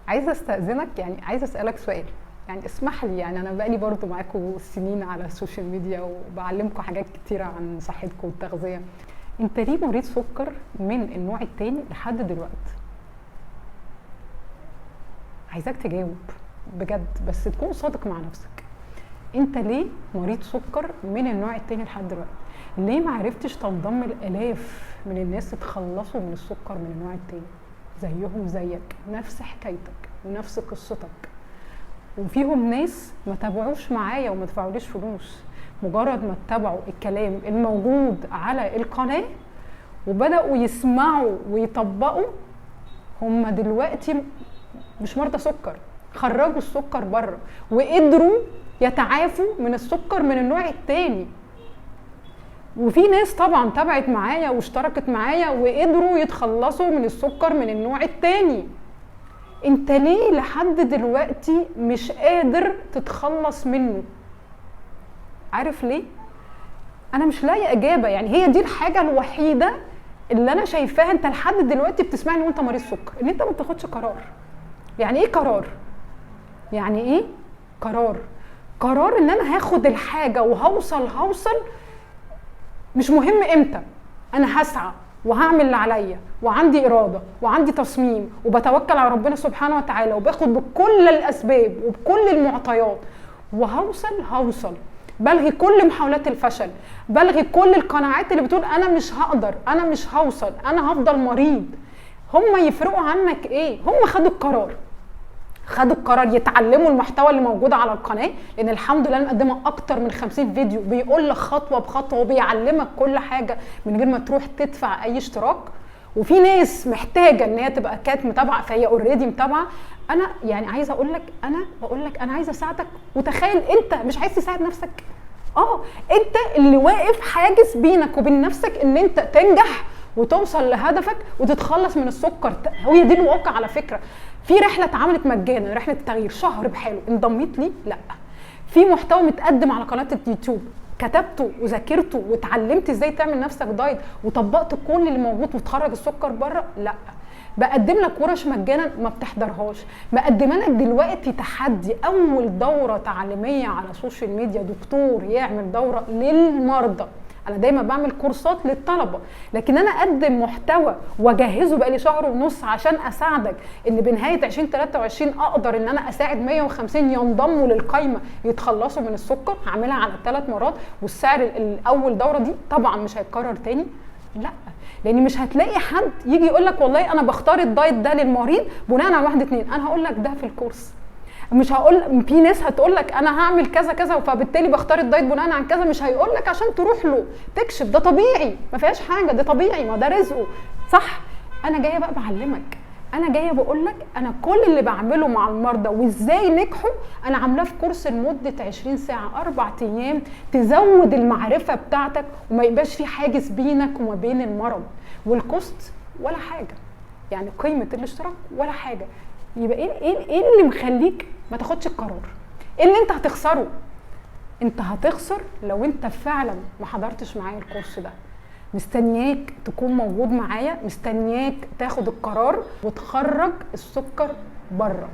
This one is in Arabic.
عايزه استاذنك، يعني عايزه اسالك سؤال، يعني اسمح لي، يعني انا بقالي برضو معاكم سنين على السوشيال ميديا وبعلمكم حاجات كتيره عن صحتكم والتغذيه. انت ليه مريض سكر من النوع التاني لحد دلوقتي؟ عايزاك تجاوب بجد، بس تكون صادق مع نفسك. انت ليه مريض سكر من النوع التاني لحد دلوقتي؟ ليه ما عرفتش تنضم الالاف من الناس اتخلصوا من السكر من النوع التاني زيهم زيك، نفس حكايتك ونفس قصتك؟ وفيهم ناس ما تابعوش معايا وما دفعوليش فلوس، مجرد ما اتبعوا الكلام الموجود على القناه وبداوا يسمعوا ويطبقوا، هم دلوقتي مش مرضى سكر، خرجوا السكر بره وقدروا يتعافوا من السكر من النوع التاني. وفي ناس طبعا تابعت معايا واشتركت معايا وقدروا يتخلصوا من السكر من النوع التاني. انت ليه لحد دلوقتي مش قادر تتخلص منه؟ عارف ليه؟ انا مش لاقي اجابه، يعني هي دي الحاجه الوحيده اللي انا شايفاها. انت لحد دلوقتي بتسمعني وانت مريض سكر، ان انت ما بتاخدش قرار. يعني ايه قرار؟ يعني ايه قرار؟ قرار ان انا هاخد الحاجه وهوصل مش مهم امتى، انا هسعى وهعمل اللي عليا وعندي اراده وعندي تصميم وبتوكل على ربنا سبحانه وتعالى وباخد بكل الاسباب وبكل المعطيات وهوصل. بلغي كل محاولات الفشل، بلغي كل القناعات اللي بتقول انا مش هقدر، انا مش هوصل، انا هفضل مريض. هم يفرقوا عنك ايه؟ هم خدوا القرار يتعلموا المحتوى اللي موجود على القناه، لان الحمد لله مقدمه اكتر من 50 فيديو بيقول لك خطوه بخطوه وبيعلمك كل حاجه من غير ما تروح تدفع اي اشتراك. وفي ناس محتاجه ان هي تبقى كانت متابعه، فهي اوريدي متابعه. انا يعني عايزه اقول لك، انا عايزه اساعدك. وتخيل انت مش عايز تساعد نفسك، انت اللي واقف حاجز بينك وبين نفسك ان انت تنجح وتوصل لهدفك وتتخلص من السكر. هي دي الواقع على فكره. في رحله اتعملت مجانا، رحله التغيير، شهر بحاله. انضميت لي؟ لا. في محتوى متقدم على قناه اليوتيوب كتبته وذاكرته واتعلمت ازاي تعمل نفسك دايت وطبقت كل اللي موجود وتخرج السكر بره؟ لا. بقدم لك ورش مجانا ما بتحضرهاش. مقدمه لك دلوقتي تحدي، اول دوره تعليميه على السوشيال ميديا دكتور يعمل دوره للمرضى. انا دايما بعمل كورسات للطلبه، لكن انا اقدم محتوى واجهزه بقالي شهر ونص عشان اساعدك ان بنهايه 2023 اقدر ان انا اساعد 150 ينضموا للقايمه يتخلصوا من السكر. هعملها على 3 مرات، والسعر الاول دوره دي طبعا مش هيتكرر تاني. لا، لان مش هتلاقي حد يجي يقول لك والله انا بختار الدايت ده للمريض بناء على 1 2. انا هقول لك ده في الكورس، مش هقول. في ناس هتقول لك انا هعمل كذا كذا فبالتالي بختار الدايت بناء عن كذا، مش هيقول لك عشان تروح له تكشف. ده طبيعي، ما فيهاش حاجه، ده طبيعي، ما ده رزقه، صح؟ انا جايه بقى بعلمك، انا جايه بقول لك انا كل اللي بعمله مع المرضى وازاي نجحوا انا عاملاه في كورس لمده 20 ساعه 4 ايام، تزود المعرفه بتاعتك وما يبقاش في حاجز بينك وما بين المرض. والكوست ولا حاجه، يعني قيمه الاشتراك ولا حاجه. يبقى ايه اللي مخليك ما تاخدش القرار؟ ايه اللي انت هتخسره؟ انت هتخسر لو انت فعلا ما حضرتش معايا الكورس ده. مستنياك تكون موجود معايا، مستنياك تاخد القرار وتخرج السكر بره.